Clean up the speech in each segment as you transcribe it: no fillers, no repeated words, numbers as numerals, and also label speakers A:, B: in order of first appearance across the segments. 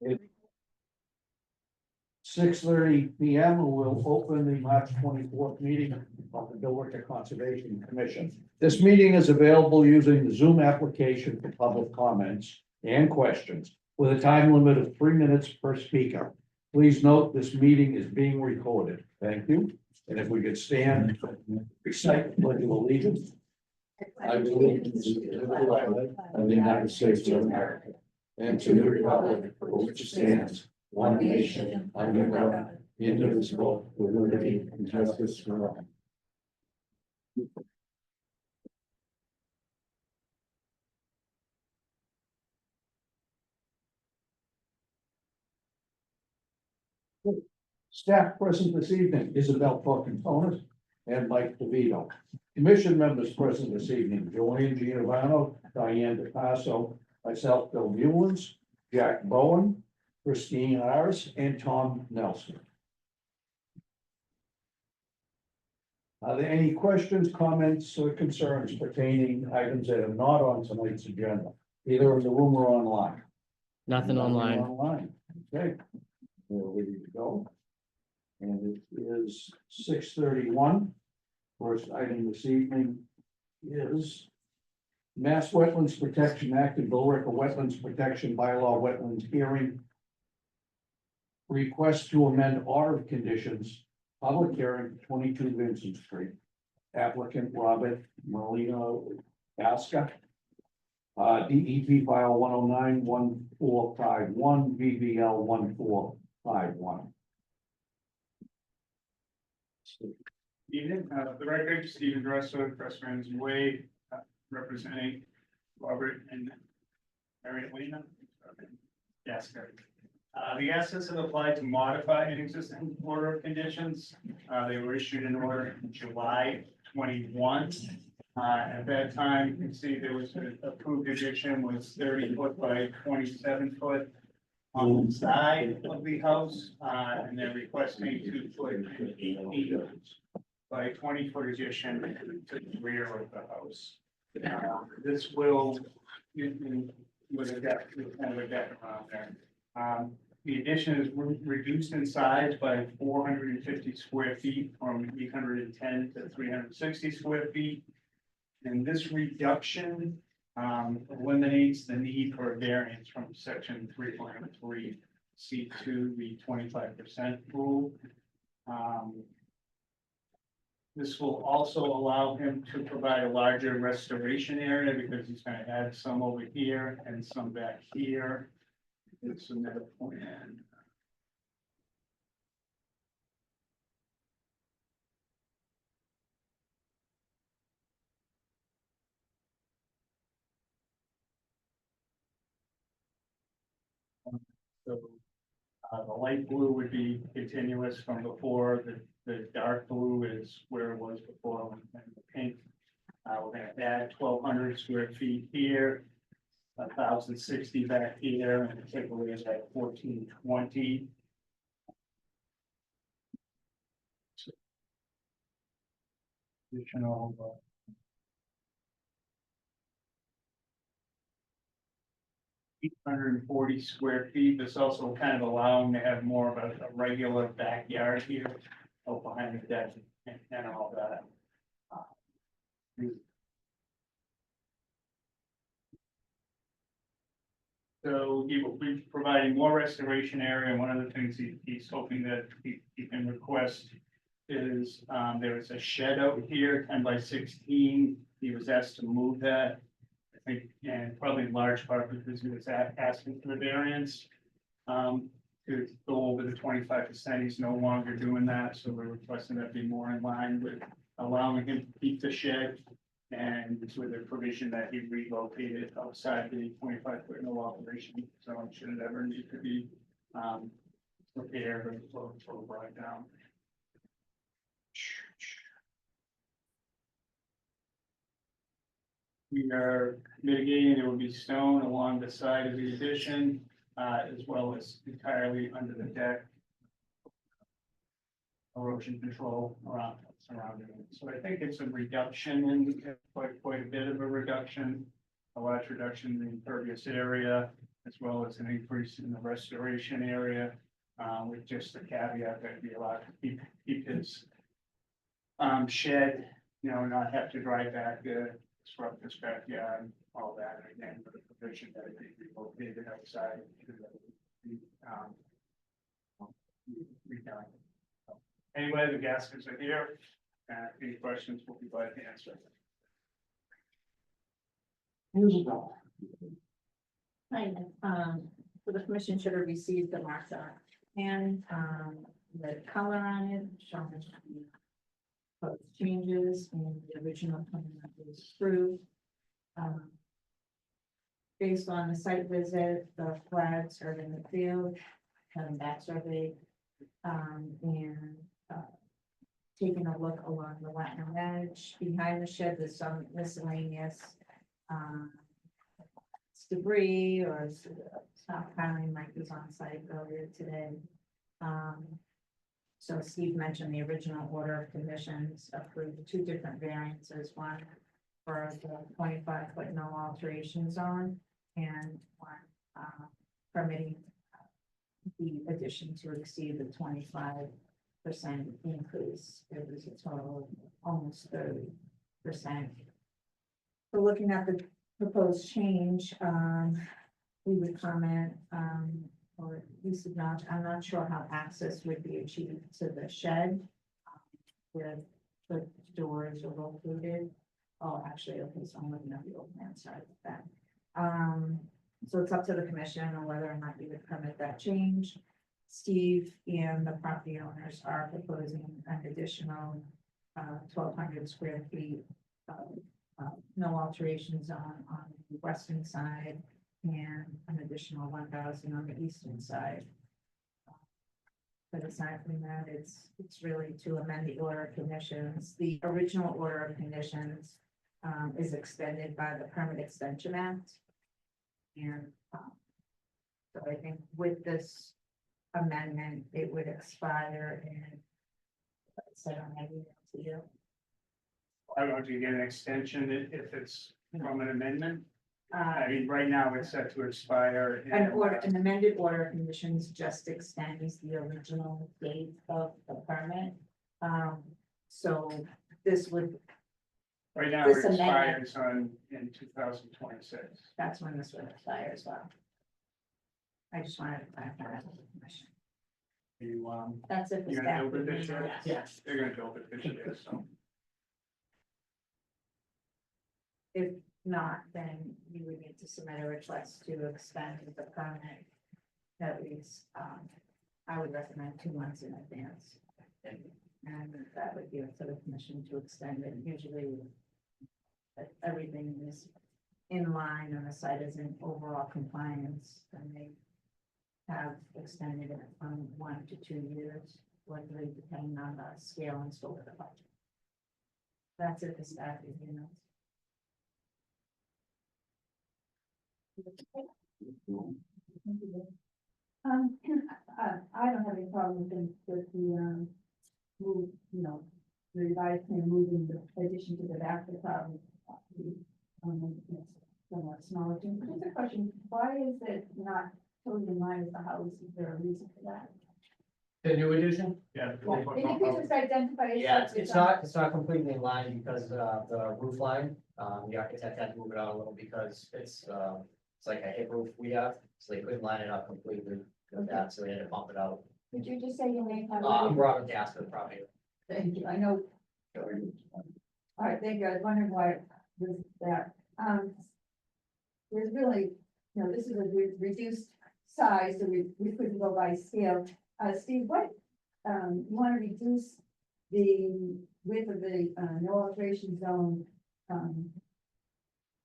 A: It's 6:30 p.m. We'll open the March 24th meeting of the Billerica Conservation Commission. This meeting is available using the Zoom application for public comments and questions with a time limit of 3 minutes per speaker. Please note this meeting is being recorded. Thank you. And if we could stand, recite the Pledge of Allegiance. I believe in the flag of the United States of America and to the republic for which it stands, one nation, under God, indivisible, with liberty and justice for all. Staff present this evening, Isabel Porcantonis and Mike DeVito. Commission members present this evening, Joanne Giovanni, Diane DePasso, myself, Bill Newlands, Jack Bowen, Christine Ayers, and Tom Nelson. Are there any questions, comments, or concerns pertaining to items that are not on tonight's agenda, either in the room or online?
B: Nothing online.
A: Online, okay. We're ready to go. And it is 6:31. First item this evening is Mass Wetlands Protection Act and Billerica Wetlands Protection Bylaw Wetlands Hearing. Request to amend order of conditions, public hearing, 22 Vincent Street. Applicant Robert Molino Asca. DEP file 109-1451, VVL 1451.
C: Evening, the record, Stephen Dresser, Press Ramsey Way, representing Robert and Harriet Lena. Yes, correct. The assets have applied to modify an existing order of conditions. They were issued in order in July 21. At that time, you can see there was an approved addition was 30 foot by 27 foot on the side of the house, and they're requesting 2 foot 8 feet by 20 foot addition to the rear of the house. This will, with a deck, with kind of a deck around there. The addition is reduced in size by 450 square feet from 810 to 360 square feet. And this reduction eliminates the need for a variance from section 3.3 C2, the 25% rule. This will also allow him to provide a larger restoration area because he's going to add some over here and some back here. It's another plan. So the light blue would be continuous from before. The dark blue is where it was before, and the pink. We're going to add 1,200 square feet here, 1,060 back here, and the takeaway is at 1,420. Additional. 840 square feet. This also kind of allowing to have more of a regular backyard here, out behind the deck and all that. So he will be providing more restoration area. And one of the things he's hoping that he can request is there is a shed out here, 10 by 16. He was asked to move that. I think, and probably in large part because he was asking for the variance to go over the 25%. He's no longer doing that, so we're requesting that be more in line with allowing him to keep the shed and with a provision that he relocated outside the 25-foot no operation zone should it ever need to be repaired or brought down. We are mitigating, there will be stone along the side of the addition, as well as entirely under the deck. Erosion control around surrounding it. So I think it's a reduction in quite a bit of a reduction, a large reduction in the impervious area, as well as an increase in the restoration area, with just the caveat that we allowed to keep his shed, you know, not have to drive back, disrupt his backyard, all that, and again, with the provision that it be relocated outside. To the, redone. Anyway, the Gaskins are here, any questions, we'll be glad to answer.
A: Isabel.
B: Hi, so the commission should have received the marked on and, the color on it, showing the proposed changes and the original plan that was approved. Based on the site visit, the flags are in the field, coming back survey, and, taking a look along the wetland edge. Behind the shed, there's some miscellaneous, debris or stockpiling like was on site earlier today. So Steve mentioned the original order of conditions approved two different variances, one for the 25-foot no alteration zone and one permitting the addition to exceed the 25% increase. It was a total of almost 30%. So looking at the proposed change, we would comment, or we should not, I'm not sure how access would be achieved to the shed. Where the doors are located. Oh, actually, okay, so I'm looking at the old man side of that. So it's up to the commission on whether or not you would permit that change. Steve and the property owners are proposing an additional 1,200 square feet of no alteration zone on the western side and an additional 1,000 on the eastern side. But aside from that, it's really to amend the order of conditions. The original order of conditions is extended by the Permit Extension Act. And so I think with this amendment, it would expire in, I don't have email to you.
C: I want to get an extension if it's from an amendment. I mean, right now it's set to expire.
B: An amended order of conditions just extends the original date of the permit. So this would,
C: Right now it
B: this amendment-
C: expires in 2026.
B: that's when this would expire as well. I just wanted to clarify that with the commission.
C: You,
B: That's it. for
C: you're
B: staff
C: gonna build it this
B: review.
C: year?
B: Yes.
C: They're gonna build it this year, so.
B: If not, then you would need to submit a request to extend the permit. At least, I would recommend 2 months in advance. And that would be up to the commission to extend it. Usually, if everything is in line and the site is in overall compliance, then they have extended it from 1 to 2 years, likely depending on the scale and scope of the project. That's it, the staff review notes.
D: I don't have any problem with the, move, the revised plan moving the addition to the back of the property. Somewhat smaller. Just a question, why is it not totally in line with the house? Is there a reason for that?
E: The new addition?
C: Yeah.
D: If you could just identify.
E: Yeah, it's not completely in line because the roof line, the architect had to move it out a little because it's like a hip roof we have, so they couldn't line it up completely with that, so they had to bump it out.
D: Could you just say your name?
E: Robert Gas for the property.
D: Thank you, I know. All right, thank you, I was wondering why it was that, there's really, this is a reduced size, so we couldn't go by scale. Steve, what, you want to reduce the width of the, no alteration zone,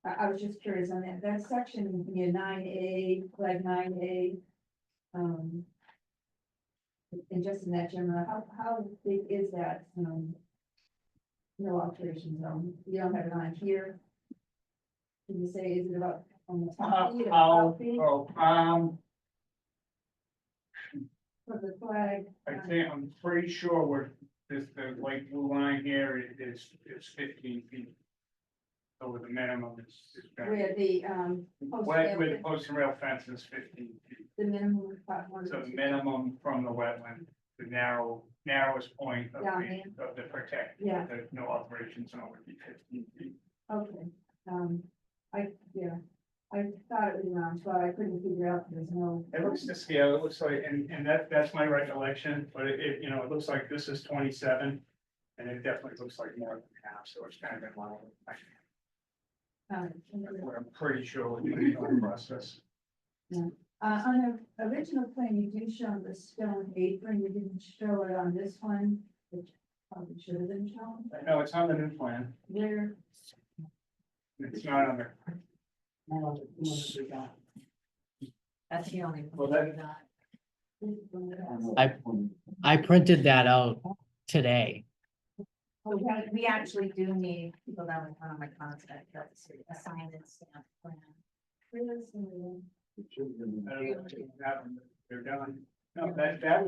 D: I was just curious on that section, 9A, flag 9A. And just in that general, how big is that, no alteration zone? You don't have it on here. Can you say, is it about almost 10 feet or 12 feet for the flag?
C: I'm pretty sure we're, the light blue line here is 15 feet. So the minimum is gonna
D: Where the, post
C: where the
D: rail,
C: post and rail fence is 15 feet.
D: the minimum. one.
C: So the minimum from the wetland, the narrowest point of
D: Down
C: the protect,
D: Yeah,
C: the no alteration zone would be 15 feet.
D: okay, yeah, I thought it was around 12, I couldn't figure out, there's no.
C: It looks to scale, it looks like, and that's my recollection, but it, you know, it looks like this is 27. And it definitely looks like more than half, so it's kind of in line. What I'm pretty sure would be the process.
D: On the original plan, you do show the stone apron, you didn't show it on this one, which probably should have been shown, but
C: No, it's on the new plan.
D: where?
C: It's not on the,
B: That's the only.
C: Well, that-
F: I printed that out today.
D: Oh, yeah,
B: We actually do need people that would on my contact, that's a sign and stamp plan.
D: where is the-
C: I don't know, that one, they're done. No, that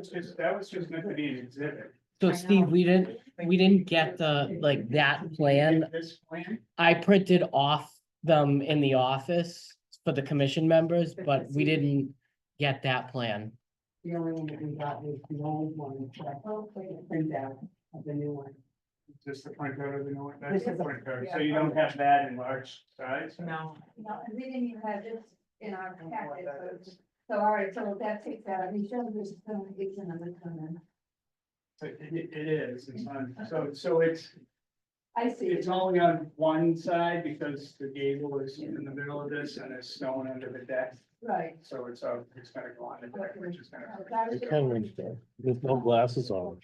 C: was just meant to be an exhibit.
F: So
B: I know.
F: Steve, we didn't get the, like, that plan.
C: This plan,
F: I printed off them in the office for the commission members, but we didn't get that plan.
G: The only one that we got was the old one, print out of the new one.
C: just the printout of the new one, that's
G: This
C: the
G: is a-
C: printout, so you don't have that in large size?
B: No,
D: No, and we didn't even have this in our packet, so all right, so that takes out, we showed this stone apron on this one,
C: So it is, it's on, so it's,
D: I see.
C: it's only on one side because the gable is in the middle of this and it's stone under the deck.
D: Right.
C: So it's gonna go on the deck, which is gonna.
H: There's no glasses on.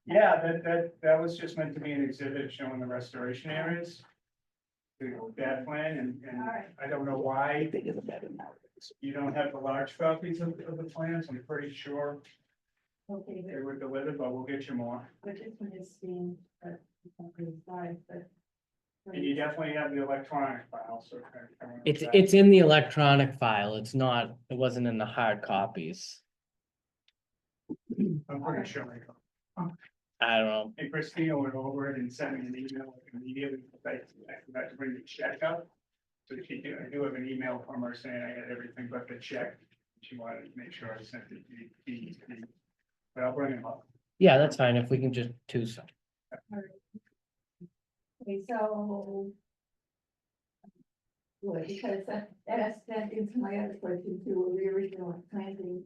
C: Yeah, that was just meant to be an exhibit showing the restoration areas. That plan, and
D: Alright.
C: I don't know why you don't have the large copies of the plans, I'm pretty sure
D: Okay,
C: they were delivered, but we'll get you more.
D: but this one is being, size, but.
C: And you definitely have the electronic file, so.
F: It's in the electronic file. It's not, it wasn't in the hard copies.
C: I'm pretty sure.
F: I don't know.
C: And Christina went over it and sent me an email immediately, I forgot to bring the check up. So I do have an email from her saying I had everything but the check. She wanted to make sure I sent it to you. But I'll bring them up.
F: Yeah, that's fine. If we can just do some.
D: Okay, so. Good, because that is my other question too, the original planting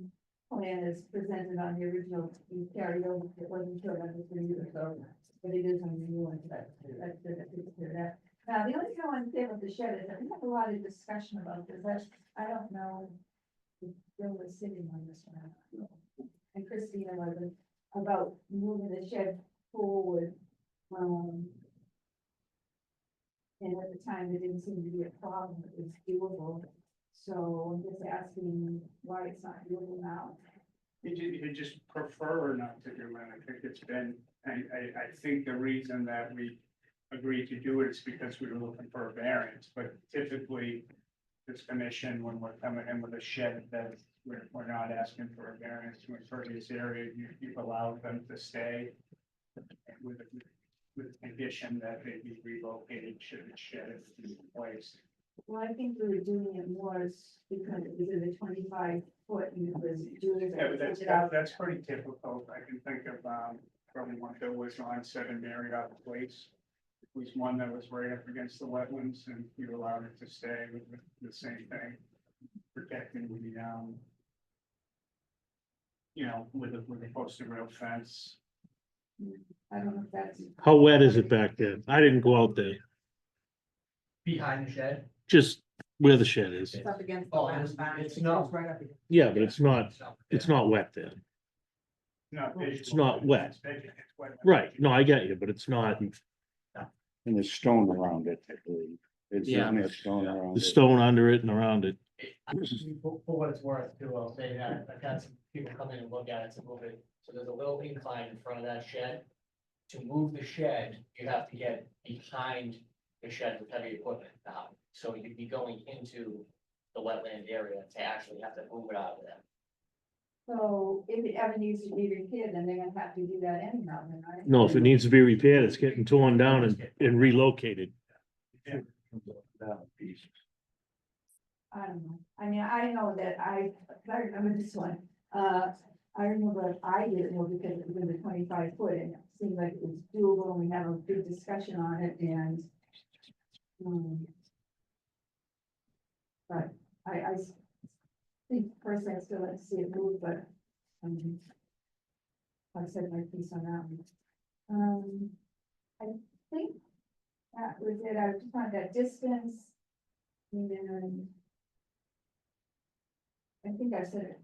D: plan is presented on the original, you carried over, it wasn't sure that was for you, so. But it is on the new one, so that's good, that takes care of that. Now, the only thing I want to say about the shed is that we have a lot of discussion about this, I don't know. If Bill was sitting on this one. And Christina was about moving the shed forward. And at the time, there didn't seem to be a problem, it was doable. So I'm just asking why it's not doable now.
C: You just prefer not to do it. I think it's been, I think the reason that we agreed to do it is because we were looking for a variance, but typically. This commission, when we're coming in with a shed that we're not asking for a variance to impervious area, you've allowed them to stay. With the condition that they be relocated should the shed be placed.
D: Well, I think we were doing it more because it was in the 25 foot and it was doing.
C: Yeah, but that's pretty typical. I can think of, probably one that was on 7 Marriott Place. It was one that was right up against the wetlands and you allowed it to stay with the same thing. Protecting the, with a posted rail fence.
D: I don't know if that's,
H: How wet is it back there? I didn't go out there,
E: Behind the shed.
H: just where the shed is.
B: it's up against the
E: Oh,
B: last box.
E: it's not.
G: Right up against.
H: Yeah, but it's not wet there.
C: Not visual.
H: It's not wet.
C: It's visual, it's wet.
H: Right, no, I get you, but it's not,
A: And there's stone around it, I believe.
F: Yeah.
A: There's stone around
H: the stone under it and around it.
E: For what it's worth too, I'll say that, I've had some people come in and look at it, it's a little bit, so there's a little incline in front of that shed. To move the shed, you have to get behind the shed with heavy equipment now, so you'd be going into the wetland area to actually have to move it out of there.
D: So if it ever needs to be repaired, then they're gonna have to do that anyhow, then, right?
H: No, if it needs to be repaired, it's getting torn down and relocated.
D: I don't know, I mean, I know that I remember this one, I remember I didn't know because it was in the 25 foot and it seemed like it was doable and we had a big discussion on it and. But I think personally I still like to see it move, but, I've said my piece on that one. I think that was it, I just wanted that distance. And then. I think I said it,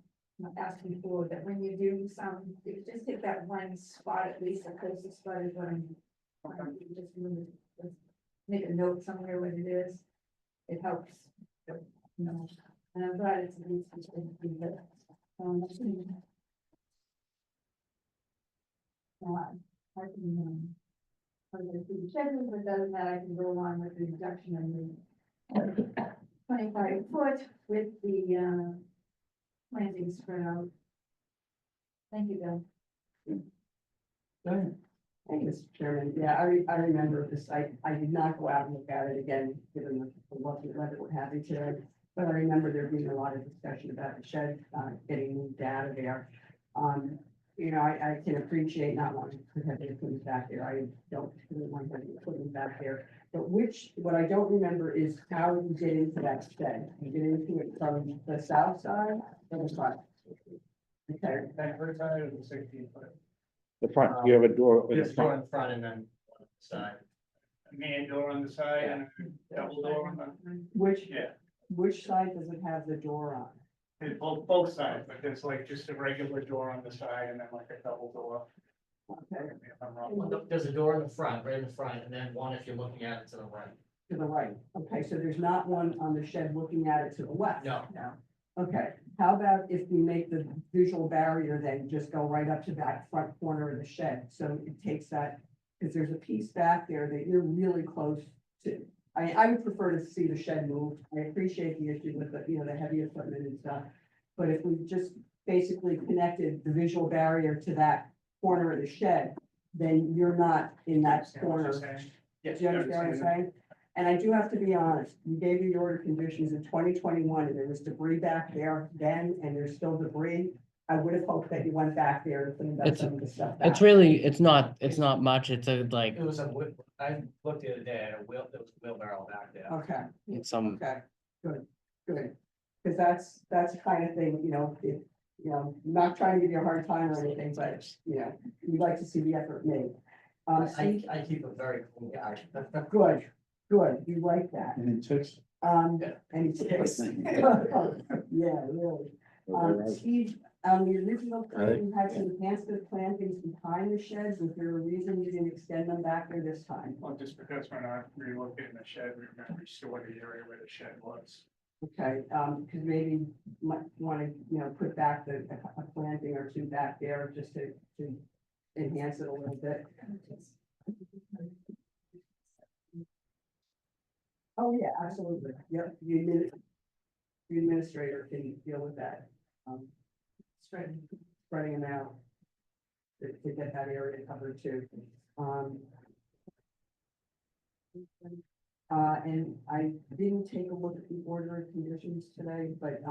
D: asked before, that when you do some, you just hit that one spot, at least the closest spot is what I'm. You just really, just make a note somewhere what it is. It helps, you know, and I'm glad it's at least. I can, I'm gonna do the schedule, but doesn't matter, I can go along with the reduction in the 25 foot with the, planting spread out. Thank you, Bill.
G: Thank you, Mr. Chairman. Yeah, I remember this. I did not go out and look at it again, given the lovely weather we're having today. But I remember there being a lot of discussion about the shed, getting moved out of there. You know, I can appreciate not wanting to have the equipment back there. I don't particularly want to have the equipment back there. But what I don't remember is how you get into that shed. You get into it from the south side or the front? Okay,
C: That first side was 16 foot.
A: The front, you have a door in the
E: Just door
A: front.
E: in front and then on the side.
C: A main door on the side and a double door on the,
G: which
C: yeah,
G: side does it have the door on?
C: it's both sides, but there's like just a regular door on the side and then like a double door.
G: Okay,
C: If I'm wrong.
E: There's a door in the front, right in the front, and then one if you're looking at it to the right.
G: to the right. Okay, so there's not one on the shed looking at it to the left?
E: No.
G: Okay, how about if we make the visual barrier then just go right up to that front corner of the shed? So it takes that, because there's a piece back there that you're really close to. I would prefer to see the shed moved. I appreciate the issue with the, you know, the heavy equipment and stuff. But if we just basically connected the visual barrier to that corner of the shed, then you're not in that corner. Do
C: Yes.
G: you understand what I'm saying? And I do have to be honest, you gave me the order conditions in 2021, and there was debris back there then, and there's still debris. I would have hoped that you went back there and cleaned up
F: It's-
G: some of the stuff.
F: It's
G: back.
F: really, it's not much. It's a like,
E: It was I looked the other day at there was a wheelbarrow back there.
G: Okay,
F: it's some,
G: okay, good. Because that's the kind of thing, you know, if, you know, not trying to give you a hard time or anything, but, you know, we'd like to see the effort made. Steve,
E: I keep a very clean yard.
G: good, you like that.
A: And it takes.
G: And it's, yeah, really. Steve, the original plan, you had some enhancement plantings behind the sheds. Was there a reason you didn't extend them back there this time?
C: Well, just because when I relocated the shed, we remember restored the area where the shed was.
G: Okay, because maybe you might want to, you know, put back a planting or two back there just to enhance it a little bit. Oh, yeah, absolutely. Yep, the administrator can deal with that. Spreading them out to get that area covered too. And I didn't take a look at the order of conditions today, but,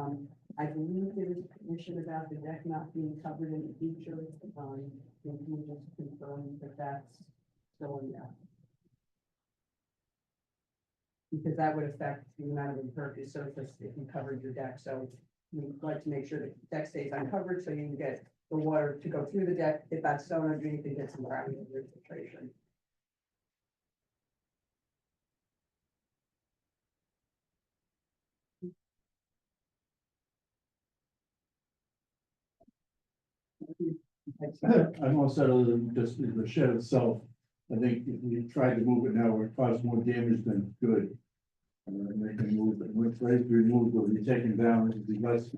G: I believe there was a condition about the deck not being covered in the future. Can you just confirm that that's still in there? Because that would affect the amount of impervious surface if you covered your deck, so we'd like to make sure that the deck stays uncovered, so you can get the water to go through the deck, if that stone underneath it gets some ground infiltration.
I: I'm all set other than just the shed itself. I think if we tried to move it now, it would cause more damage than good. They can move it, when it's ready to be removed, will be taken down, it would be less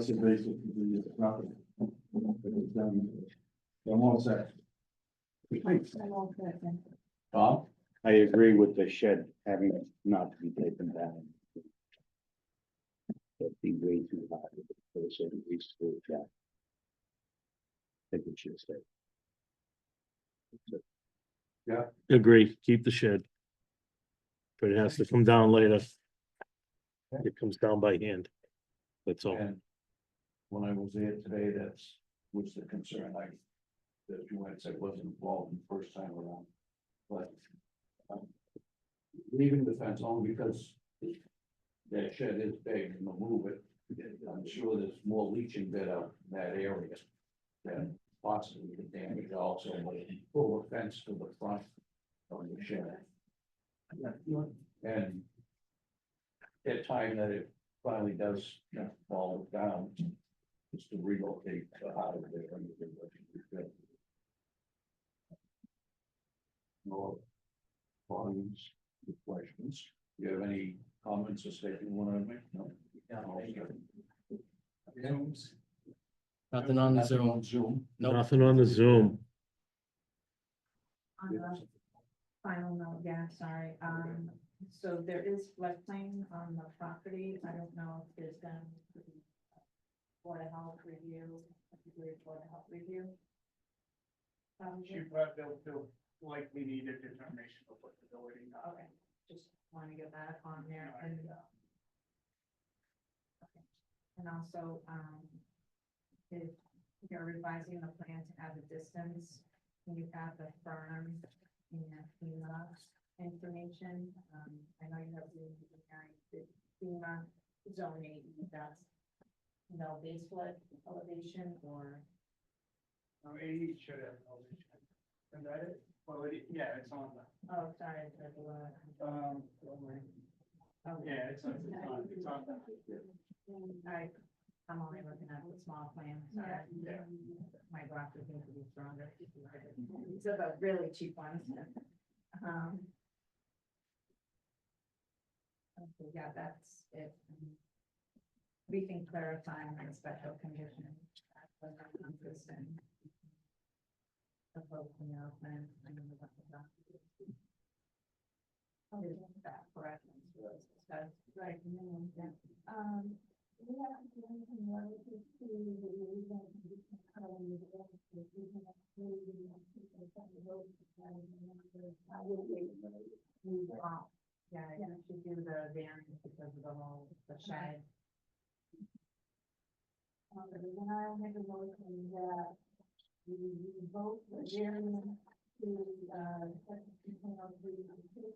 I: invasive to the property. I'm all set.
D: I'm all set then.
A: Tom?
J: I agree with the shed having it not to be taken down. That'd be way too high for the shed, at least for that. think it should stay.
H: Agree, keep the shed. But it has to come down later. It comes down by hand. That's all.
A: And when I was there today, that's, was the concern that you had said wasn't involved the first time around. But leaving the fence on because that shed is big and they'll move it. I'm sure there's more leaching bed out in that area. That possibly could damage also, but pull a fence to the front of the shed. And at time that it finally does, fall down, just to relocate out of there. No volumes, questions. Do you have any comments or statement you want to make? No.
F: Nothing on the
A: Nothing
F: Zoom.
A: on Zoom.
F: Nope.
H: Nothing on the Zoom.
B: On the final note, yeah, sorry, so there is floodplain on the property, I don't know if there's gonna be Board of Health review, a degree Board of Health review.
C: They'll likely need a determination of what the building.
B: Okay, just want to get that on there and. Okay. And also, if you're revising the plan to add the distance, can you add the firm and FEMA information? I know you have the FEMA zoning, that's no base flood elevation or.
C: It should have an elevation. And that it, well, yeah, it's on the,
B: Oh, sorry.
C: yeah, it's on.
B: I'm only looking at the small plan, sorry.
C: Yeah.
B: My glasses need to be stronger. These are the really cheap ones. Okay, yeah, that's it. We can clarify on the special condition. The whole thing out then, I don't know what the is that correct?
D: Right, yeah. We have anything relative to the reason.
B: Yeah, you should do the variance because of the whole, the shed.
D: Then I'll make a motion that we vote the variance to,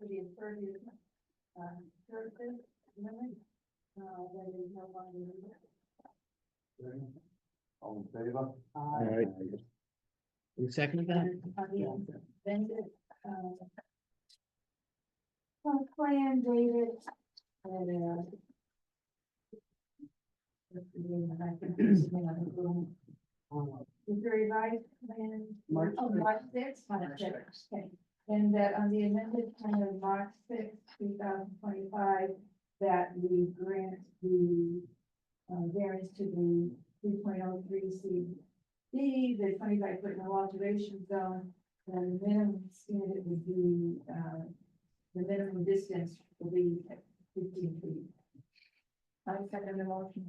D: the impervious, surface limit, that is no longer needed.
A: All in favor?
J: All right.
F: You second that?
D: Then plan dated, and, is the revised plan?
G: March
D: March sixth. Okay. And that on the amended plan of March sixth, 2025, that we grant the variance to the 3.03 CB, the 25-foot no alteration zone, and the minimum standard would be, the minimum distance will be 15 feet. I second the motion.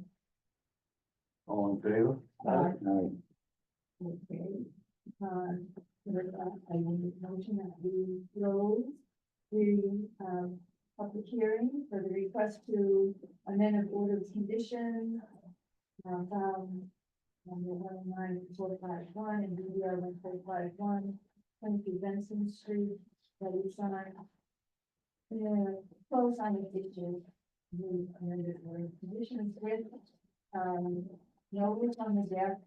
A: All in favor?
J: All right.
D: Okay. I need a motion that we close the, public hearing for the request to amend an order of condition. Number 19451 and DDR 1451, 20 Benson Street, that we sign. Close on the ditches. The amended order of conditions with, no roof on the deck.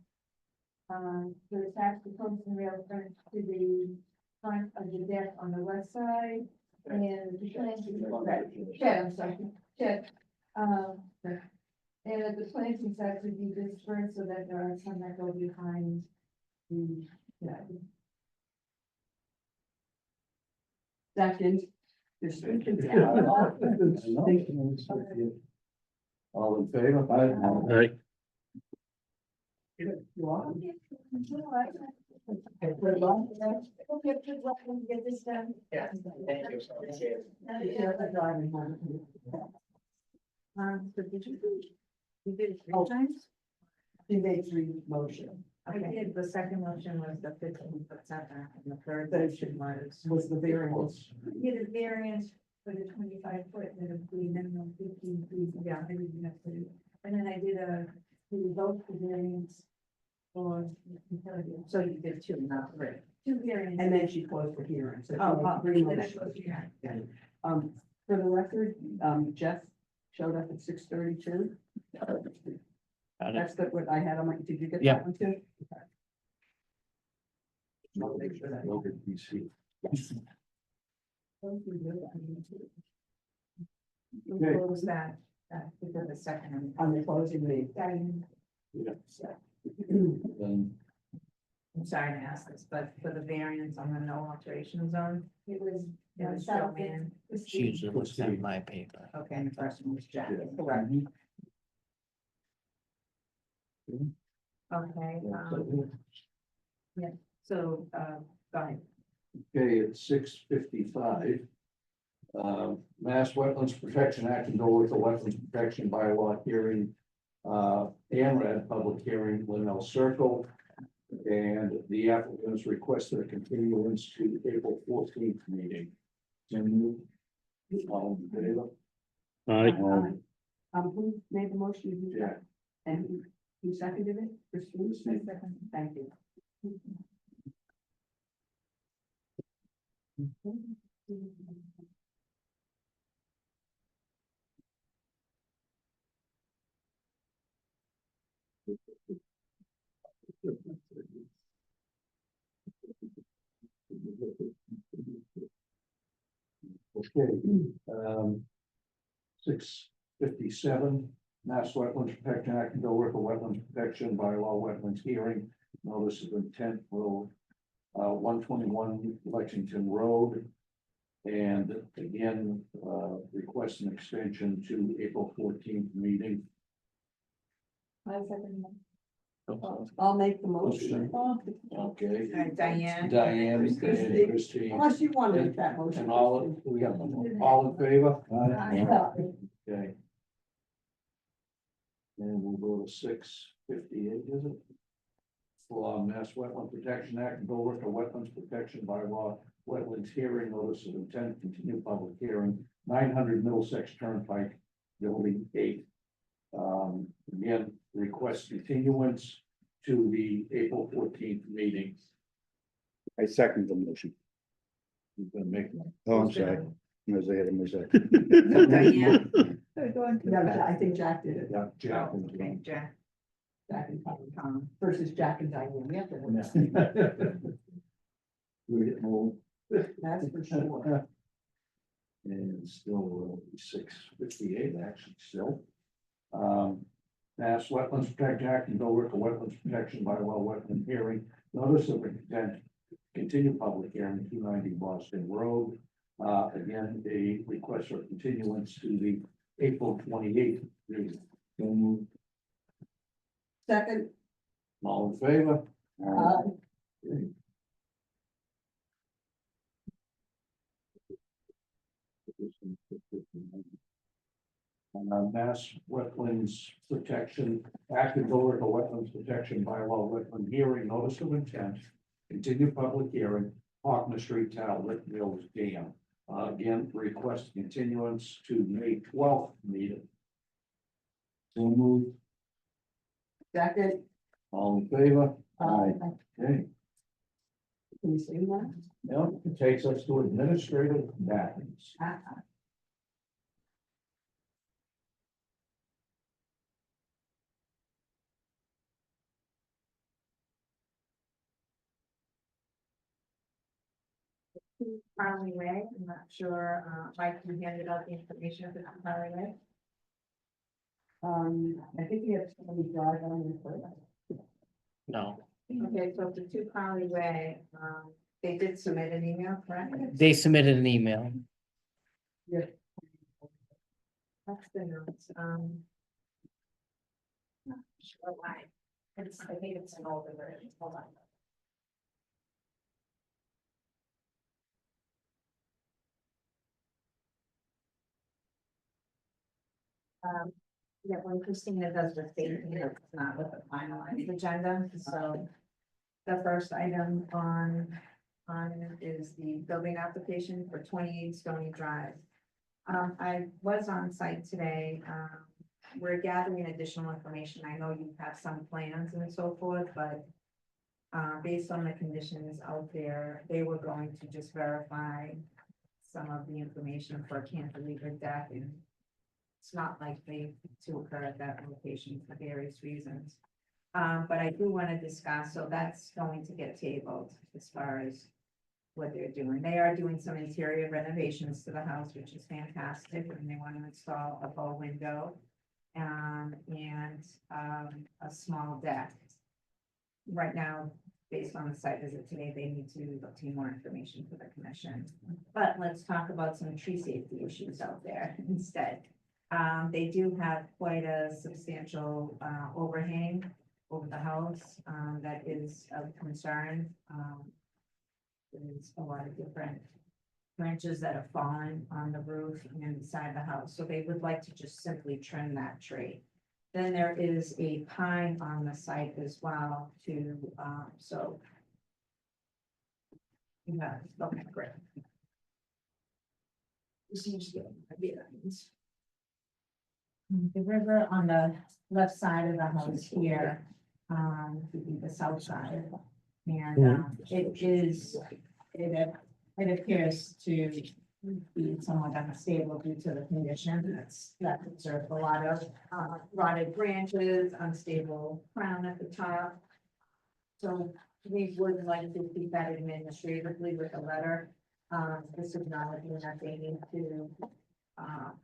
D: To attach the post and rail front to the front of the deck on the west side. And the planting, shed, I'm sorry, shed. And that the planting sites would be dispersed so that there are some that go behind the, yeah.
G: Second.
A: All in favor?
H: All right,
G: You are?
D: Okay, good luck when you get this done.
E: Yeah, thank you. Appreciate it.
B: So did you, you did it
G: Oh.
B: 3 times?
G: She made 3 motion.
B: Okay, the second motion was the 15-foot setback, and the third motion
G: Was the variance.
D: Get a variance for the 25 foot and a minimum 15 feet.
B: Yeah.
D: I didn't have to. And then I did both the variance for.
B: So you did two, not three.
D: Two variants.
G: And then she closed the hearing. So
B: Oh,
G: three
D: Then I
G: motions.
D: closed the hearing.
G: For the record, Jeff showed up at 6:32.
F: Got it.
G: That's what I had on my, did you get
F: Yeah.
G: that one too? Okay. I'll make sure that-
A: Look at PC. Okay.
B: What was that? We did the second.
G: On the closing the.
A: Then
B: I'm sorry to ask this, but for the variance on the no alteration zone,
D: It was.
B: it was Joanne.
F: She usually looks at my paper.
B: Okay, and the first one was Jack.
A: Yeah.
B: Correct.
A: Mhm.
B: Okay,
A: Yeah,
B: so, go ahead.
A: Okay, it's 6:55. Mass Wetlands Protection Act and go with the Wetlands Protection Bylaw hearing. ANRAD public hearing, Linnell Circle. And the applicants requested a continuance to the April 14th meeting. All in favor?
H: Aye.
G: Who made the motion?
A: Yeah.
G: And who seconded it? Christine? Thank you.
A: Okay, 6:57, Mass Wetlands Protection Act and Dover Wetlands Protection Bylaw Wetlands Hearing. Notice of intent will 121 Lexington Road. And again, request an extension to April 14th meeting.
G: I'll make the motion.
A: Okay.
B: Diane.
A: Diane and Christine.
G: Unless you want to make that motion.
A: And all, we got all in favor? Okay. And we'll go to 6:58, is it? For Mass Wetland Protection Act, and Dover to Wetlands Protection Bylaw, wetlands hearing, notice of intent, continue public hearing, 900 Middlesex Turnpike, Building 8. Again, request continuance to the April 14th meeting.
J: I second the motion.
A: Who's gonna make one?
J: Oh, I'm sorry. I was ahead of myself.
B: Diane.
G: Yeah, I think Jack did it.
A: Yeah, Jack
B: Oh,
A: and
B: okay, Jack.
G: Jack and
B: Tom.
G: versus Jack and Diane. We have to.
A: We're getting old.
G: That's for sure.
A: And still 6:58, actually, still. Mass Wetlands Protection Act and Dover to Wetlands Protection Bylaw Wetland Hearing, notice of intent, continue public hearing, 290 Boston Road. Again, a request for continuance to the April 28th meeting. So moved.
G: Second,
A: All in favor? Okay. Mass Wetlands Protection, active over to Wetlands Protection Bylaw Wetland Hearing, notice of intent, continue public hearing, Hockman Street Tablet Mills Dam. Again, request continuance to May 12th meeting. So moved.
G: second.
A: All in favor?
G: Aye.
A: Okay,
G: Can you say that?
A: now it takes us to administrative matters.
B: Harley Way, I'm not sure, Mike, you handed out the information for Harley Way.
G: I think we have somebody drive on the first.
F: No,
B: Okay, so for 2 Harley Way, they did submit an email, correct?
F: they submitted an email.
B: That's the notes, not sure why. I think it's an older version, hold on. Yeah, when Christina does the statement, it's not with the finalized agenda, so. The first item on it is the building application for 28 Stony Drive. I was on site today, we're gathering additional information, I know you have some plans and so forth, but. Based on the conditions out there, they were going to just verify some of the information for a cantilever deck, and it's not likely to occur at that location for various reasons. But I do want to discuss, so that's going to get tabled as far as what they're doing. They are doing some interior renovations to the house, which is fantastic, and they want to install a bow window and a small deck. Right now, based on the site visit today, they need to obtain more information for the commission. But let's talk about some tree safety issues out there instead. They do have quite a substantial overhang over the house that is of concern. There's a lot of different branches that have fallen on the roof and inside the house, so they would like to just simply trim that tree. Then there is a pine on the site as well too, so. Yeah, okay, great. This seems to be the river on the left side of the house here, would be the south side. And it appears to be somewhat unstable due to the condition that observed a lot of rotted branches, unstable crown at the top. So we would like to keep that administratively with a letter, just acknowledging that they need to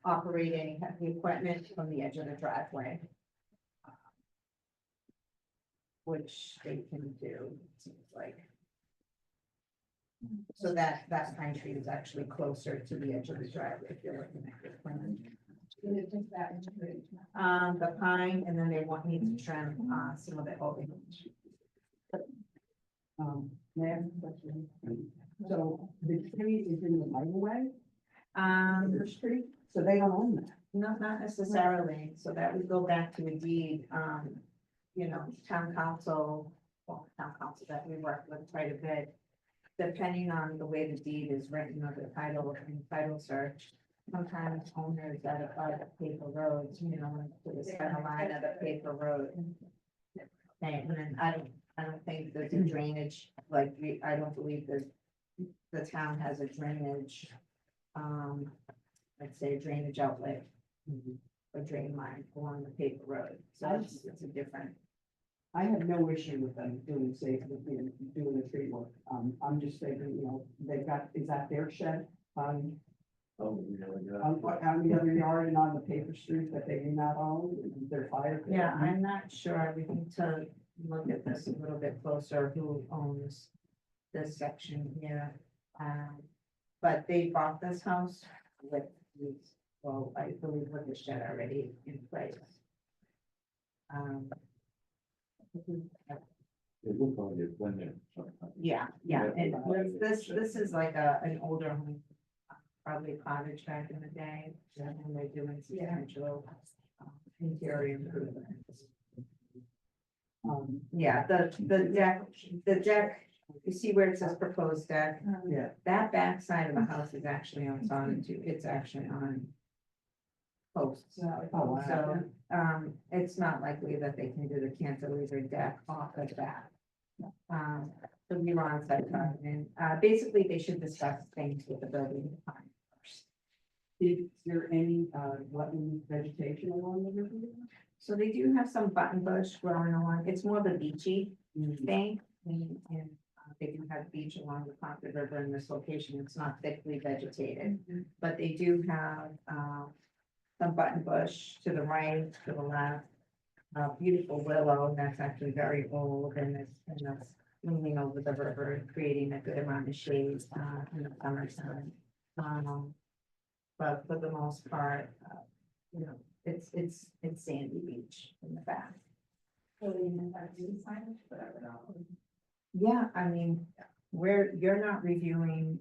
B: operate any heavy equipment from the edge of the driveway. Which they can do, it seems like. So that pine tree is actually closer to the edge of the driveway if you're looking at your plan. The pine, and then they need to trim some of it over.
G: May I have a question? So the tree is in the right of way, the street, so they don't own that.
B: Not necessarily, so that would go back to a deed, you know, town council that we work with quite a bit. Depending on the way the deed is written or the title and title search, sometimes owners that are part of paper roads, you know, to the center line of the paper road. And then I don't think there's a drainage, like, I don't believe the town has a drainage, let's say a drainage outlet. A drain line along the paper road, so it's a different.
G: I have no issue with them doing safety, doing the tree work. I'm just saying, you know, they've got, is that their shed on the other yard and on the paper street that they do not own, their fire pit?
B: Yeah, I'm not sure, we need to look at this a little bit closer, who owns this section here. But they bought this house with these, well, I believe with the shed already in place. Yeah, and this is like an older home, probably a cottage back in the day, and they're doing substantial interior improvements. Yeah, the deck, you see where it says proposed deck?
G: Yeah.
B: That back side of the house is actually on sonotube, it's actually on posts.
G: Oh, wow.
B: So, it's not likely that they can do the cantilever deck off of that. So we were on site talking, and, basically they should discuss things with the building department first.
G: Is there any, wetland vegetation along the river?
B: So they do have some button bush growing along, it's more of a beachy thing, and they do have beach along the Concord River in this location, it's not thickly vegetated. But they do have, some button bush to the right, to the left. Beautiful willow that's actually very old and it's leaning over the river and creating a good amount of shade, in the summertime. But for the most part, you know, it's sandy beach in the back. Yeah, I mean, you're not reviewing,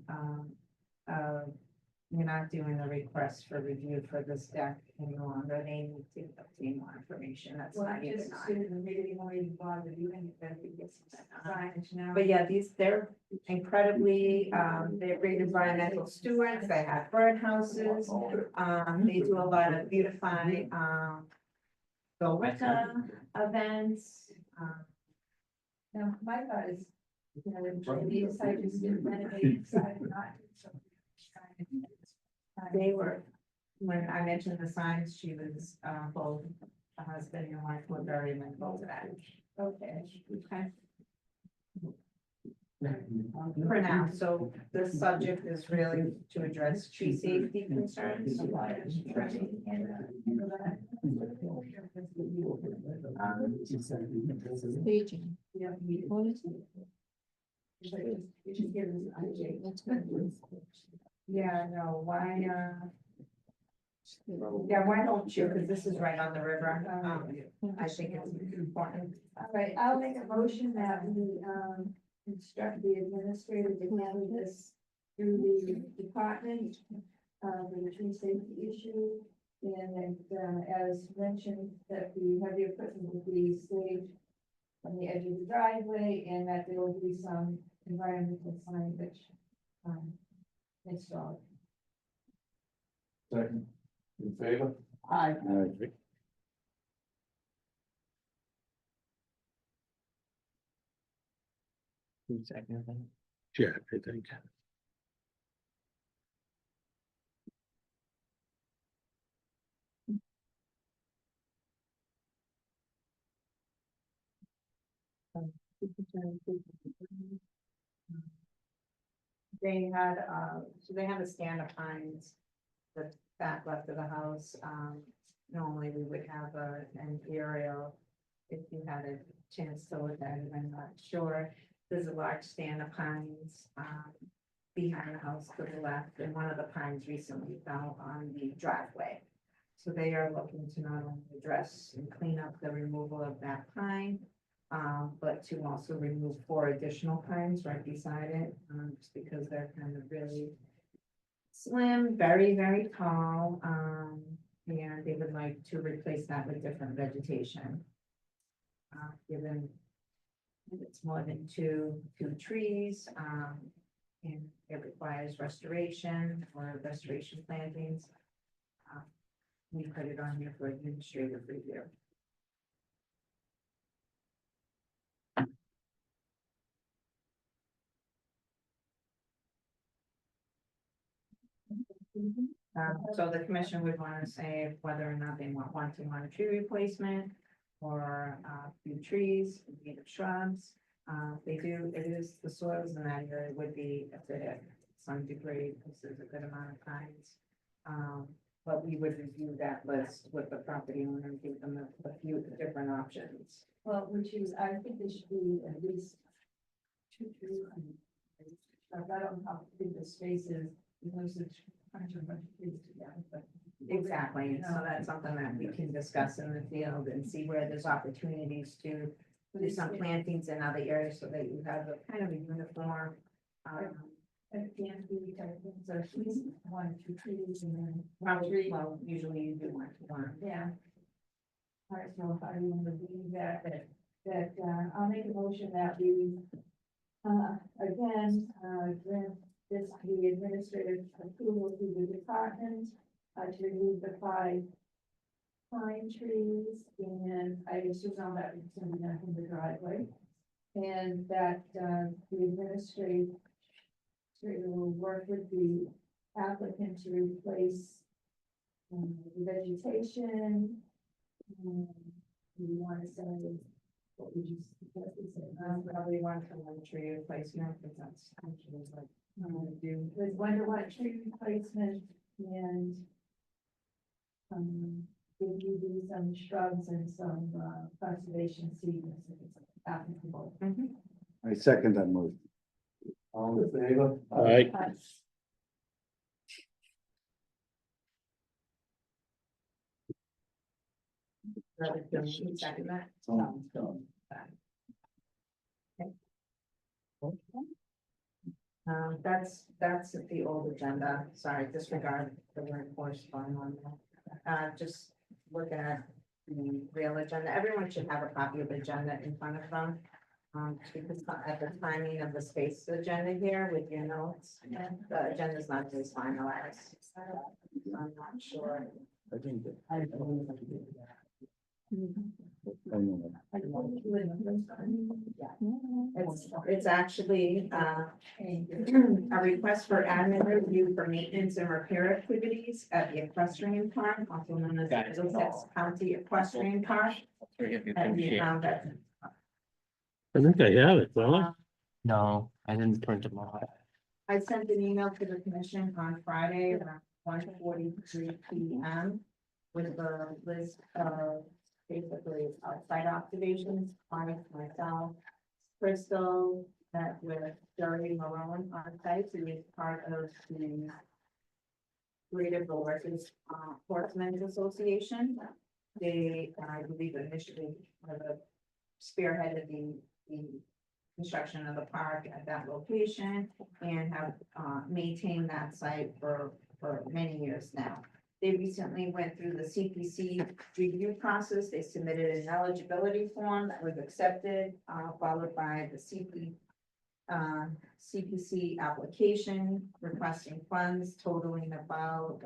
B: you're not doing the request for review for this deck any longer. They need to obtain more information. That's
D: Well,
B: not
D: I
B: even
D: just
B: on.
D: assumed maybe more even bother you and then we get some signage now.
B: But yeah, they're incredibly, they're great environmental stewards. They have birdhouses. They do a lot of beautifying, Billerica events.
D: Now, my thought is, you know, when we decided to just renovate, decided not to. So
B: They were, when I mentioned the signs, she was, both the husband and wife were very amenable to that.
D: Okay.
B: Okay. For now, so the subject is really to address tree safety concerns.
F: Staging.
D: Yeah.
F: What is it?
D: You should give us an update.
F: That's good.
B: Yeah, no, why, yeah, why don't you, because this is right on the river, I think it's important.
D: All right, I'll make a motion that we, instruct the administrator to handle this through the department, for the tree safety issue. And, as mentioned, that the heavy equipment will be staged on the edge of the driveway and that there will be some environmental signage, installed.
A: Second, in favor?
G: I,
H: Jack, I think.
B: They had, so they have a stand of pines, the back left of the house, normally we would have an aerial. If you had a chance to look at it, I'm not sure, there's a large stand of pines, behind the house to the left, and one of the pines recently fell on the driveway. So they are looking to not only address and clean up the removal of that pine, but to also remove 4 additional pines right beside it, just because they're kind of really slim, very, very tall, and they would like to replace that with different vegetation. Given it's more than two trees, and it requires restoration or restoration plantings. We put it on here for administrative review. So the commission would want to say whether or not they want a tree replacement or a few trees, native shrubs. They do, it is, the soils in that area would be acidic, some degree, because there's a good amount of pines. But we would review that list with the property owner and give them a few different options.
D: Well, which is, I think there should be at least 2 trees. I don't know how big the space is, because it's a bunch of trees together, but.
B: Exactly, and so that's something that we can discuss in the field and see where there's opportunities to do some plantings in other areas so that you have a kind of a uniform.
D: It can't be type of thing, so at least 1 or 2 trees and then.
B: Well, usually you do want to one.
D: Yeah. All right, so if I remember doing that, I'll make a motion that we, again, grant this, the administrative approval to the department, to remove the 5 pine trees, and I assume all that is going to be done in the driveway. And that, the administrator will work with the applicant to replace the vegetation. You want to say, what would you say?
B: Probably one for one tree replacement, because that's actually what I'm gonna do.
D: With 1 to 1 tree replacement and give you do some shrubs and some conservation seeds if it's applicable.
J: I second that motion.
A: All in favor?
H: All right,
B: Second that. That's the old agenda, sorry, disregard the word corresponding on that. Just look at the real agenda, everyone should have a copy of the agenda in front of them. Because at the timing of the space agenda here with your notes, the agenda is not just finalized. I'm not sure.
J: I think that.
G: I don't know.
J: I know.
B: It's actually, a request for admin review for maintenance and repair activities at the equestrian park, also known as
F: Got it.
B: the Middlesex County Equestrian Park. At the,
H: I think I have it, don't I?
F: No, I didn't print them off.
B: I sent an email to the commission on Friday around 1:43 p.m. with the list of basically site observations, myself, Crystal, that with Jerry Malone on site, who is part of the Greater Workers Sportsmen's Association. They, I believe initially, spearheaded the construction of the park at that location and have maintained that site for many years now. They recently went through the CPC review process. They submitted an eligibility form that was accepted, followed by the CPC application requesting funds totaling about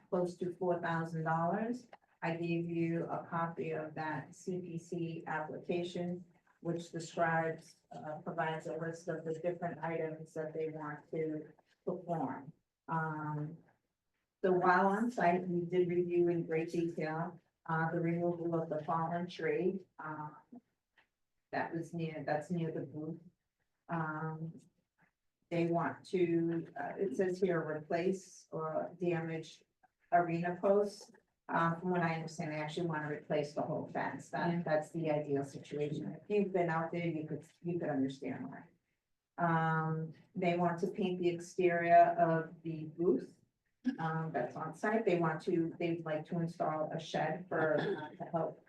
B: close to $4,000. I gave you a copy of that CPC application, which describes, provides a list of the different items that they want to perform. So while on site, we did review in great detail, the removal of the fallen tree, that's near the booth. They want to, it says here, replace or damage arena posts. From what I understand, they actually want to replace the whole fence. That's the ideal situation. If you've been out there, you could understand why. They want to paint the exterior of the booth. That's on site. They'd like to install a shed to help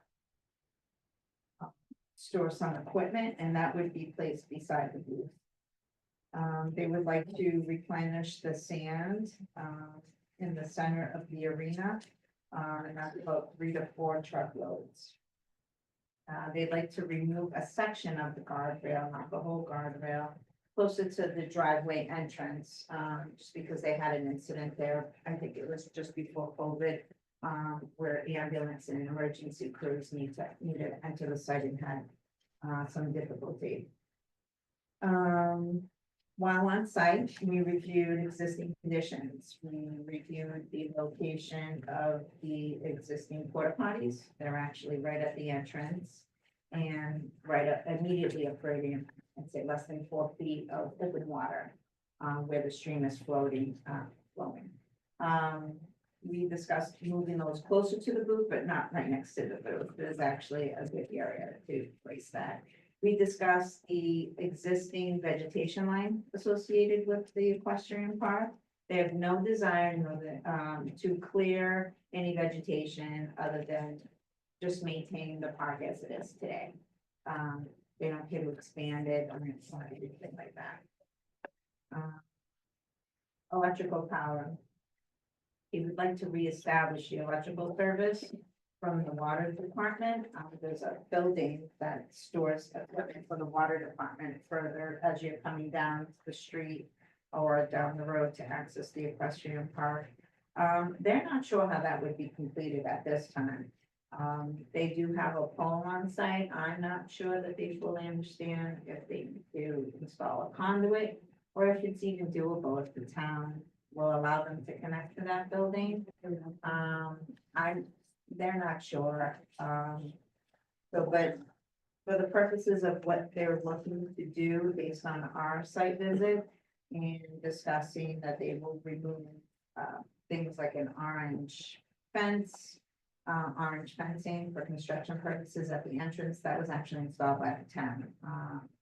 B: store some equipment, and that would be placed beside the booth. They would like to replenish the sand, in the center of the arena, and that's about 3 to 4 truckloads. They'd like to remove a section of the guardrail, not the whole guardrail, closer to the driveway entrance, just because they had an incident there. I think it was just before COVID, where ambulance and emergency crews needed to enter the site and had some difficulty. While on site, we reviewed existing conditions. We reviewed the location of the existing porta potties. They're actually right at the entrance and right up immediately upgrading, I'd say less than 4 feet of open water, where the stream is flowing. We discussed moving those closer to the booth, but not right next to the booth. There's actually a good area to place that. We discussed the existing vegetation line associated with the equestrian park. They have no desire to clear any vegetation other than just maintaining the park as it is today. They don't care to expand it or anything like that. Electrical power. He would like to reestablish the electrical service from the water department. There's a building that stores equipment for the water department further as you're coming down the street or down the road to access the equestrian park. They're not sure how that would be completed at this time. They do have a pole on site. I'm not sure that they fully understand if they do install a conduit or if it's even doable if the town will allow them to connect to that building. They're not sure. But for the purposes of what they're looking to do based on our site visit and discussing that they will remove things like an orange fence, orange fencing for construction purposes at the entrance, that was actually installed by the town.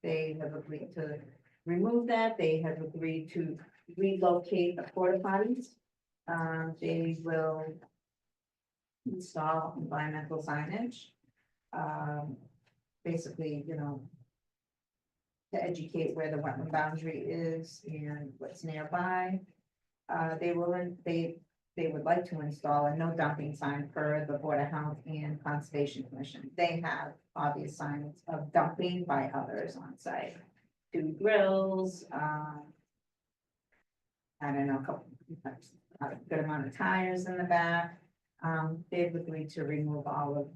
B: They have agreed to remove that. They have agreed to relocate the porta potties. They will install environmental signage. Basically, to educate where the wetland boundary is and what's nearby. They would like to install a no dumping sign for the Board of Health and Conservation Commission. They have obvious signs of dumping by others on site. 2 grills, I don't know, a good amount of tires in the back. They've agreed to remove all of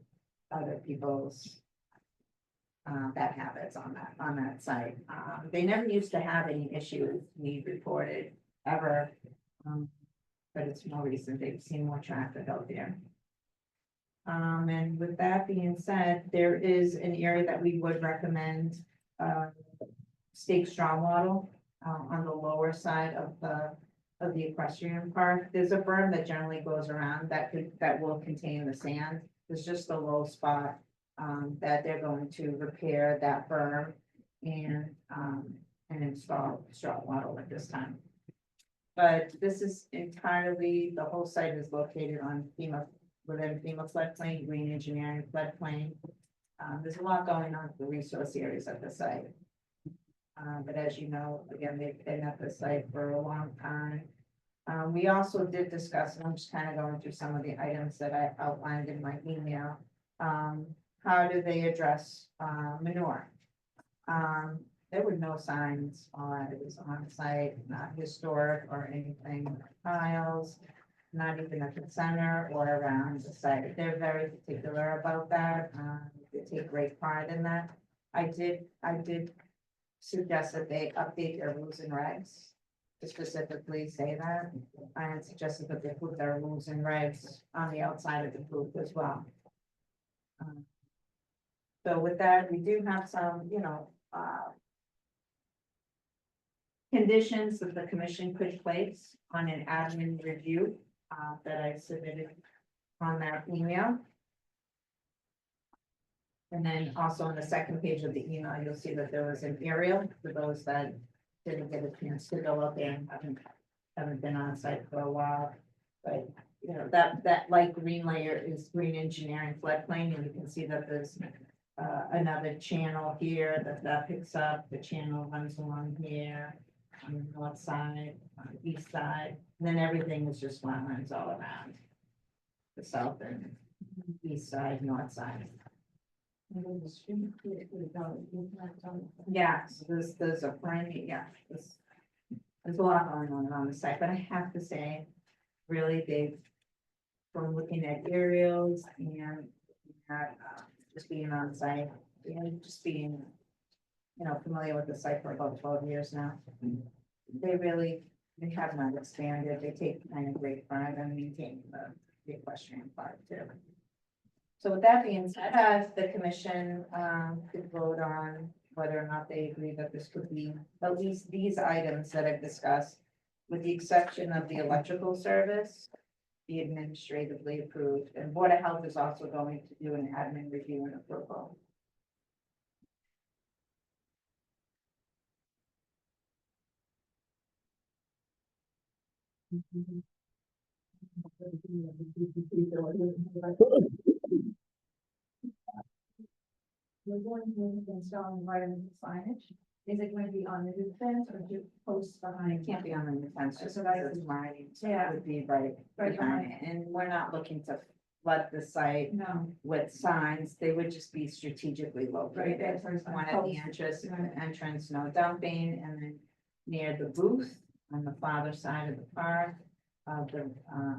B: other people's bad habits on that site. They never used to have any issues, we reported ever. But it's more recent, they've seen more traffic out there. And with that being said, there is an area that we would recommend, stake straw wattle, on the lower side of the equestrian park. There's a berm that generally goes around that will contain the sand. There's just a low spot, that they're going to repair that berm and install straw wattle at this time. But this is entirely, the whole site is located on within FEMA floodplain, green engineering floodplain. There's a lot going on with the resource areas at the site. But as you know, again, they've been at the site for a long time. We also did discuss, and I'm just kind of going through some of the items that I outlined in my email. How do they address manure? There were no signs it was on site, not historic or anything, piles, not even at the center or around the site. They're very particular about that. They take great pride in that. I did suggest that they update their rules and regs to specifically say that. I had suggested that they put their rules and regs on the outside of the booth as well. So with that, we do have some, conditions that the commission could place on an admin review, that I submitted on that email. And then also on the second page of the email, you'll see that there was an aerial for those that didn't get a chance to go up there and haven't been on site for a while. But, that light green layer is green engineering floodplain, and you can see that there's another channel here that picks up. The channel runs along here on the north side, on the east side, and then everything is just wetlands all around the south and east side, north side. Yeah, so there's a plenty, there's a lot going on the site, but I have to say, really, from looking at aerials and just being on site, and just being, familiar with the site for about 12 years now. They have not expanded. They take kind of great pride in maintaining the equestrian park too. So with that being said, the commission could vote on whether or not they agree that this could be at least these items that I've discussed, with the exception of the electrical service, be administratively approved. And Board of Health is also going to do an admin review and approval.
D: We're going to install environmental signage. Is it going to be on the new fence or just posts behind?
B: It can't be on the new fence, just
D: So
B: because
D: that's-
B: it's Marty, so
D: Yeah.
B: it would be right behind it. And we're not looking to flood the site
D: No,
B: with signs. They would just be strategically
D: right,
B: located.
D: that's what I'm
B: One at the entrance, no dumping, and then near the booth on the farther side of the park, of the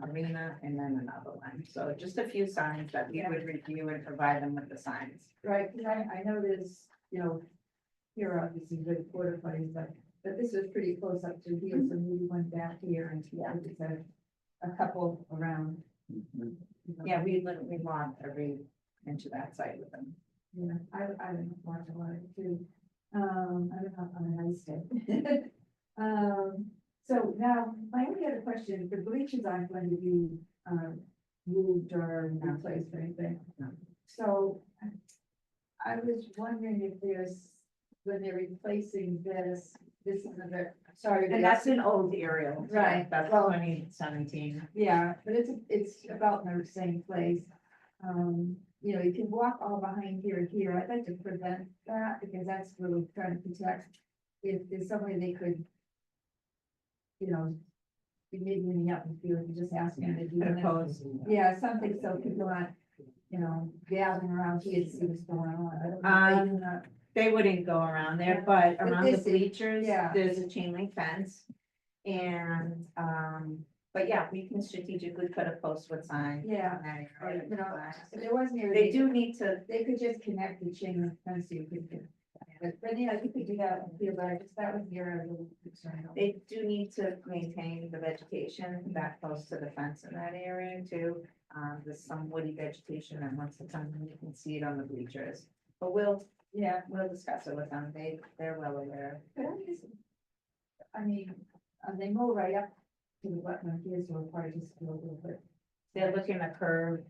B: arena, and then another one. So just a few signs that we would review and provide them with the signs.
D: Right, because I know there's, here are obviously good porta potties, but this is pretty close up to here, so maybe one back here and just a couple around.
B: Yeah, we want every inch of that site with them.
D: Yeah, I don't want to want it too. I don't know, on a nice day. So now, my only other question, the bleachers aren't going to be, moved or replaced or anything.
B: No.
D: So I was wondering if when they're replacing this is another, sorry.
B: And that's an old aerial.
D: Right.
B: That's 2017.
D: Yeah, but it's about in the same place. you know, you can walk all behind here and here. I'd like to prevent that because that's really trying to protect. If there's somebody they could, you know, be meeting up with you and just asking to do
B: Oppose.
D: yeah, something so people aren't, you know, gathering around here to see what's going on. I don't know if they do that.
B: They wouldn't go around there, but
D: But
B: around the
D: this is-
B: bleachers,
D: yeah.
B: there's a chain link fence. And, but yeah, we can strategically put a post with sign.
D: Yeah,
B: on that
D: or,
B: area.
D: you know, if there was near.
B: They do need to,
D: They could just connect the chain link fence, so you could, but yeah, you could do that here, but I just, that was your little concern.
B: they do need to maintain the vegetation that close to the fence in that area too. There's some woody vegetation and once it's on, you can see it on the bleachers. But
D: Yeah,
B: we'll discuss it with them. They're well aware.
D: but I mean, they mow right up to the wetland here, so it'll probably just go a little bit.
B: They're looking to curve,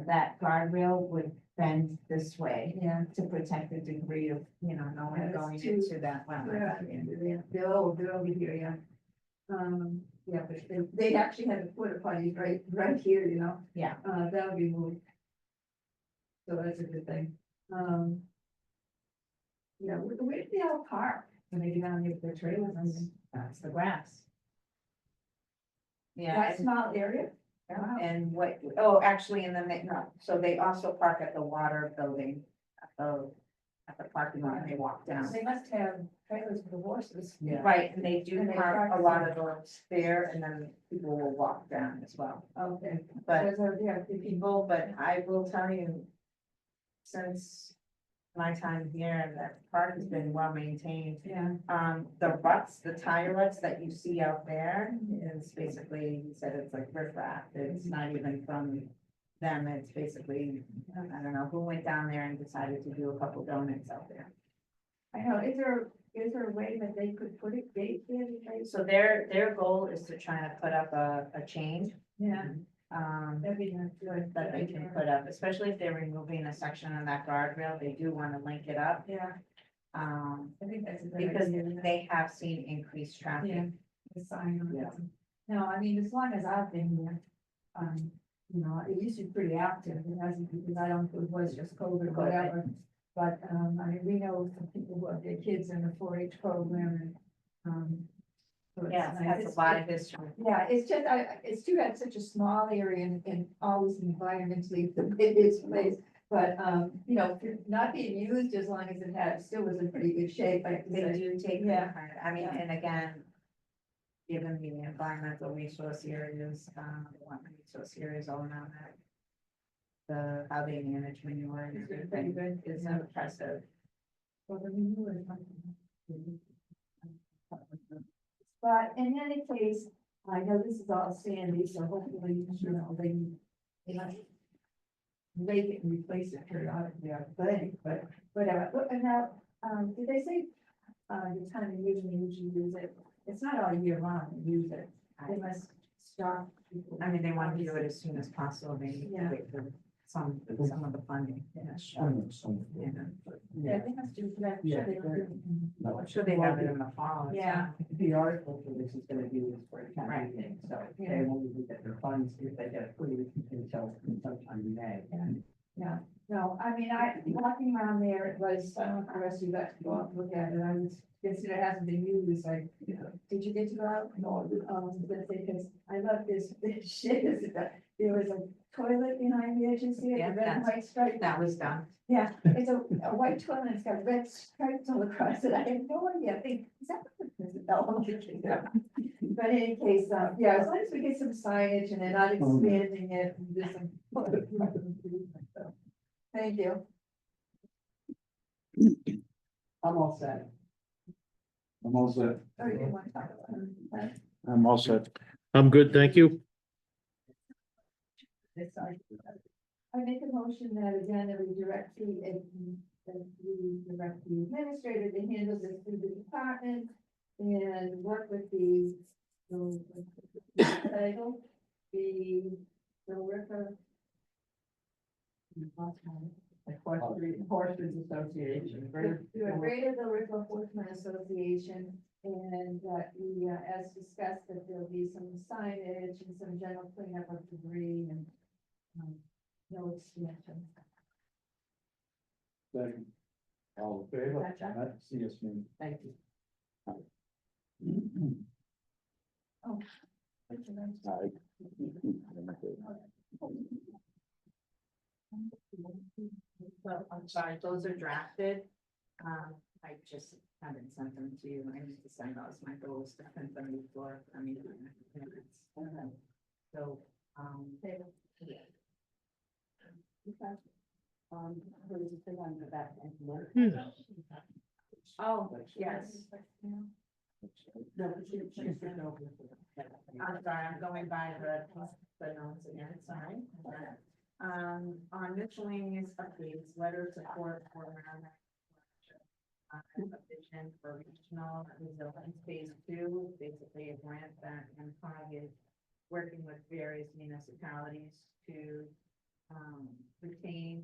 B: that guardrail would bend this way
D: Yeah.
B: to protect the degree of, you know, no
D: Yeah,
B: one
D: that's
B: going
D: too-
B: into that
D: Yeah,
B: wetland.
D: they're over here, yeah. Yeah, but they actually had a porta potty right here, you know,
B: Yeah,
D: that'll be moved. So that's a good thing. Yeah, where did they all park when they get down here with their trailers? I mean,
B: that's the grass. Yeah,
D: that small area? Wow.
B: and oh, actually in the, no, so they also park at the water building, at the parking lot, and they walk down.
D: They must have trailers for the horses.
G: Yeah.
B: Right, and they do
D: And they
B: park
D: park
B: a lot of those there, and then people will walk down as well.
D: Okay.
B: But
D: So, yeah,
B: the people, but I will tell you, since my time here, that park has been well maintained.
D: yeah.
B: The ruts, the tire ruts that you see out there is basically, he said it's like riprap. It's not even from them. It's basically, I don't know, who went down there and decided to do a couple donuts out there.
D: I know, is there a way that they could put a gate there?
B: So their goal is to try to put up a chain,
D: Yeah, that'd be good.
B: that they can put up, especially if they're removing a section of that guardrail. They do want to link it up.
D: Yeah, I think that's a good
B: Because
D: idea.
B: they have seen increased
D: Yeah,
B: traffic.
D: the sign on it.
B: Yeah.
D: No, I mean, as long as I've been here, you know, it used to be pretty active, it hasn't, because I don't, it was just COVID or whatever. But, I mean, we know some people who have their kids in the 4-H program and, so it's
B: Yeah,
D: nice.
B: it has a lot of history.
D: Yeah, it's just, it's too bad such a small area and always environmentally the biggest place. But, you know, not being used as long as it had, still was in pretty good shape, I have to
B: They
D: say.
B: do take,
D: Yeah.
B: I mean,
D: Yeah.
B: and again, given the environmental resource areas, the wetland resource areas all around that. How they manage manure and
D: It's been pretty
B: everything
D: good.
B: is
D: Yeah.
B: impressive.
D: Well, the renewal is something. But in any case, I know this is all sandy, so hopefully, you know, they might make it and replace it periodically, I think, but whatever. Look, and now, did they say, the time of year you usually use it? It's not all year round, they use it. They must stop.
B: I mean, they want to do it as soon as possible. They need to
D: Yeah.
B: wait for some of the funding. Yeah.
D: Yeah, they must do that.
G: Yeah.
B: I'm sure they have it in the fall.
D: Yeah.
G: The article for this is gonna be in spring town
B: Right.
G: meeting, so
D: Yeah.
G: they won't even get their funds if they get approved until sometime in May.
D: Yeah, no, I mean, walking around there, it was, I don't know if the rest of you got to go out and look at it, I was, guess it hasn't been used, like, did you get to go out? No, because I love this shit, there was a toilet behind the edge, you see it,
B: Yeah,
D: the red and
B: that's-
D: white stripe.
B: That was done.
D: Yeah, it's a white toilet, it's got red stripes all across it, I have no idea, I think, is that what this is? Oh, but in any case, yeah, as long as we get some signage and they're not expanding it, and do some. So, thank you.
G: I'm all set.
I: I'm all set.
D: Oh, you didn't want to talk about it?
H: I'm all set. I'm good, thank you.
D: I make a motion that again, we direct that we direct the administrator to handle this through the department and work with the title, the worker.
G: Horses Association.
D: The Greater Bill River Horseman Association, and that we, as discussed, that there'll be some signage and some general cleanup of debris and. No extension.
I: Second.
A: All in favor?
G: Gotcha.
I: That's CS me.
G: Thank you.
B: So I'm sorry, those are drafted. I just haven't sent them to you. I need to send those. My goal is to send them before. I mean, so, yeah.
G: There was a thing on the back.
B: Oh, yes.
G: No, she's been over.
B: I'm sorry, I'm going by the notes again, sorry. On miscellaneous updates, letter of support for around. A vision for regional resilience phase 2, basically a grant that ConCom is working with various municipalities to retain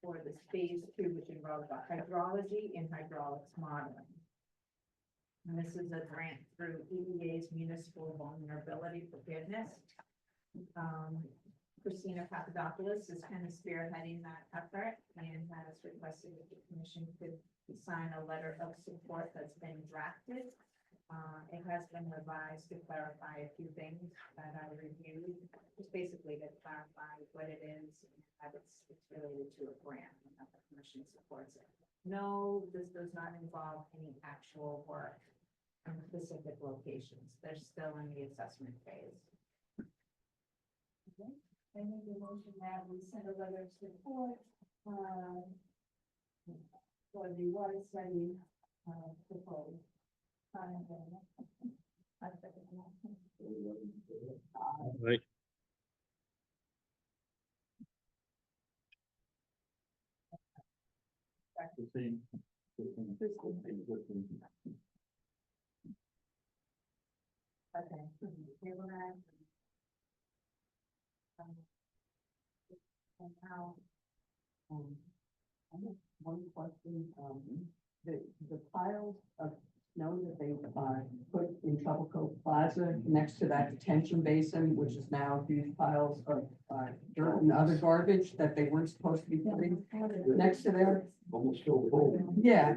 B: for this phase 2, which involves hydrology and hydraulics modeling. And this is a grant through EEA's Municipal Vulnerability Forgiveness. Christina Papadopoulos is kind of spearheading that effort and has requested that the commission could sign a letter of support that's been drafted. It has been revised to clarify a few things that I reviewed, just basically to clarify what it is and that it's related to a grant and that the commission supports it. No, this does not involve any actual work in specific locations. They're still in the assessment phase.
D: Okay. I make a motion that we send a letter of support, for the water study, proposed. I second the motion.
H: Right,
B: Okay. Table that. And now,
G: I have one question, the piles of snow that they, put in Trouble Cove Plaza next to that detention basin, which is now huge piles of, dirt and other garbage that they weren't supposed to be putting next to there.
I: Almost so full.
G: Yeah,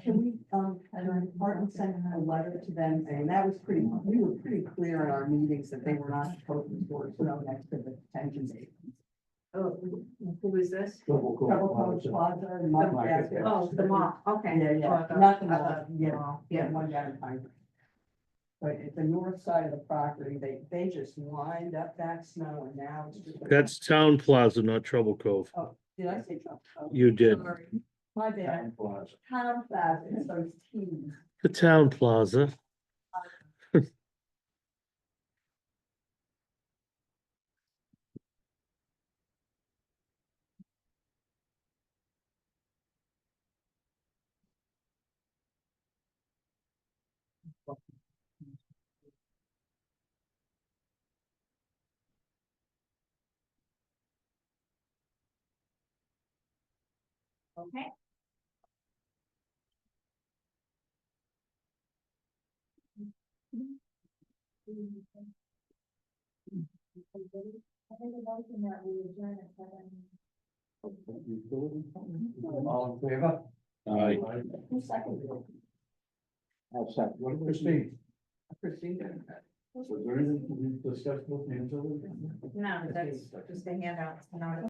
G: can we, and our department sent a letter to them, and that was pretty, we were pretty clear in our meetings that they were not supposed to store snow next to the detention basin.
B: oh, who is this?
I: Trouble
G: Trouble Cove Plaza and Mike Gaskell.
B: Oh, the mall, okay.
G: Yeah,
B: Oh,
G: not the mall,
B: other
G: yeah,
B: mall,
G: yeah, one down in Pine. But at the north side of the property, they just lined up that snow and now it's just.
H: that's Town Plaza, not Trouble Cove.
G: Oh, did I say Trouble? Oh,
H: You did.
G: sorry. My bad. Town Plaza, it's those teams.
H: The Town Plaza.
B: Okay.
D: I think a motion that we adjourn at 7.
A: All in favor?
H: Aye.
G: Who seconded it?
J: I'll second.
A: What, Christine?
G: Christine.
I: Was there anything we discussed with Angela?
B: No, that's just a handout, not a